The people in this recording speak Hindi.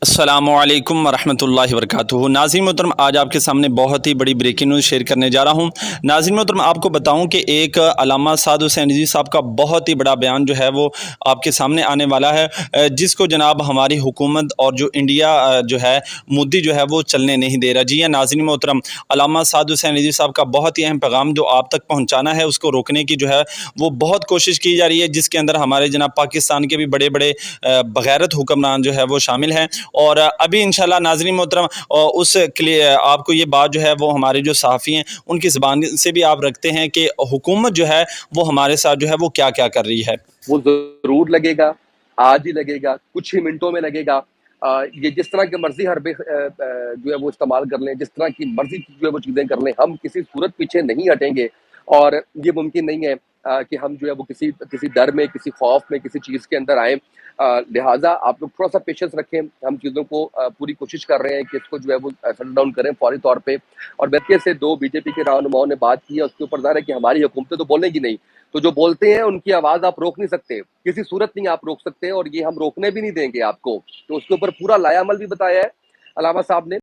अस्सलामुअलैकुम वरहमतुल्लाहि वबरकातुहू। नाज़रीन मोहतरम, आज आपके सामने बहुत ही बड़ी ब्रेकिंग न्यूज़ शेयर करने जा रहा हूँ। नाज़रीन मोहतरम, आपको बताऊँ कि एक अल्लामा साद हुसैन रिज़वी साहब का बहुत ही बड़ा बयान जो है वो आपके सामने आने वाला है, जिसको जनाब हमारी हुकूमत और जो इंडिया जो है मोदी जो है वो चलने नहीं दे रहा। जी हाँ नाज़रीन मोहतरम, अल्लामा साद हुसैन रिज़वी साहब का बहुत ही अहम पैगाम जो आप तक पहुँचाना है, उसको रोकने की जो है वो बहुत कोशिश की जा रही है, जिसके अंदर हमारे जनाब पाकिस्तान के भी बड़े बड़े बग़ैरत हुक्मरान जो है वो शामिल हैं। और अभी इंशाल्लाह नाज़रीन मोहतरम उस आपको ये बात जो है वो हमारे जो सहाफ़ी हैं उनकी ज़बान से भी आप रखते हैं कि हुकूमत जो है वो हमारे साथ जो है वो क्या-क्या कर रही है। वो ज़रूर लगेगा, आज ही लगेगा, कुछ ही मिनटों में लगेगा। ये जिस तरह की मर्ज़ी जो है वो इस्तेमाल कर लें, जिस तरह की मर्ज़ी जो है वो चीज़ें कर लें, हम किसी सूरत पीछे नहीं हटेंगे। और ये मुमकिन नहीं है कि हम जो है वो किसी किसी डर में, किसी खौफ में, किसी चीज़ के अंदर आएँ। लिहाज़ा आप लोग थोड़ा-सा पेशेंस रखें। हम चीज़ों को पूरी कोशिश कर रहे हैं कि इसको जो है वो सेटल डाउन करें फ़ौरी तौर पे। और मेरे से 2 बीजेपी के रहनुमाओं ने बात की है, उसके ऊपर ज़ाहिर है कि हमारी हुकूमतें तो बोलेंगी नहीं। तो जो बोलते हैं उनकी आवाज़ आप रोक नहीं सकते, किसी सूरत नहीं आप रोक सकते और ये हम रोकने भी नहीं देंगे आपको। तो उसके ऊपर पूरा लाया अमल भी बताया है अलामा साहब ने।